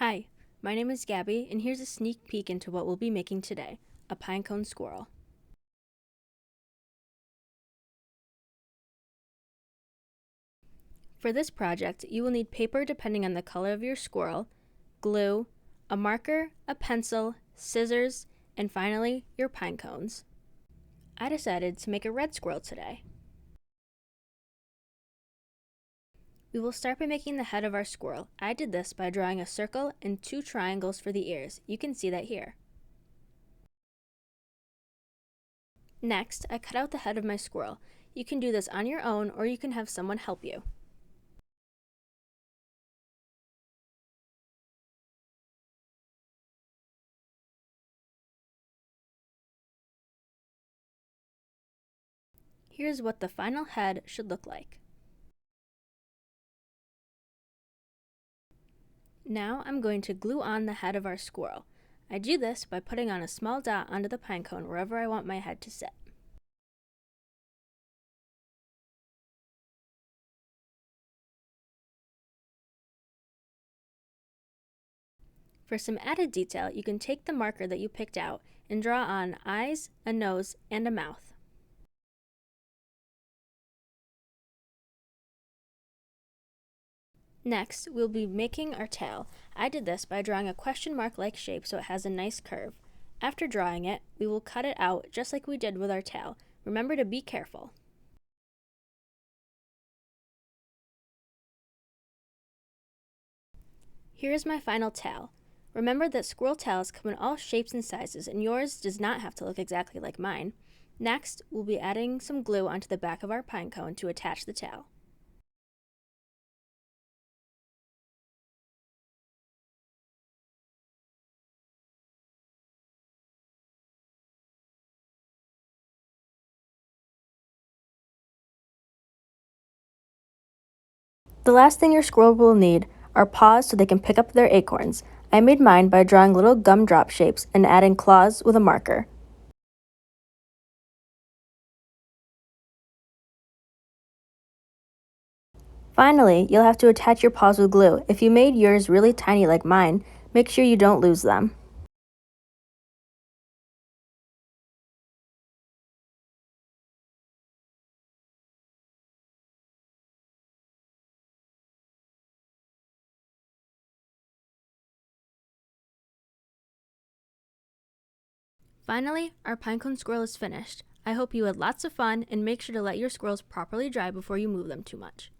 Hi, my name is Gabby, and here's a sneak peek into what we'll be making today, a pinecone squirrel. For this project, you will need paper depending on the color of your squirrel, glue, a marker, a pencil, scissors, and finally, your pine cones. I decided to make a red squirrel today. We will start by making the head of our squirrel. I did this by drawing a circle and 2 triangles for the ears. You can see that here. Next, I cut out the head of my squirrel. You can do this on your own or you can have someone help you. Here's what the final head should look like. Now I'm going to glue on the head of our squirrel. I do this by putting on a small dot onto the pine cone wherever I want my head to sit. For some added detail, you can take the marker that you picked out and draw on eyes, a nose, and a mouth. Next, we'll be making our tail. I did this by drawing a question mark-like shape so it has a nice curve. After drawing it, we will cut it out just like we did with our tail. Remember to be careful. Here is my final tail. Remember that squirrel tails come in all shapes and sizes, and yours does not have to look exactly like mine. Next, we'll be adding some glue onto the back of our pine cone to attach the tail. The last thing your squirrel will need are paws so they can pick up their acorns. I made mine by drawing little gumdrop shapes and adding claws with a marker. Finally, you'll have to attach your paws with glue. If you made yours really tiny like mine, make sure you don't lose them. Finally, our pinecone squirrel is finished. I hope you had lots of fun and make sure to let your squirrels properly dry before you move them too much.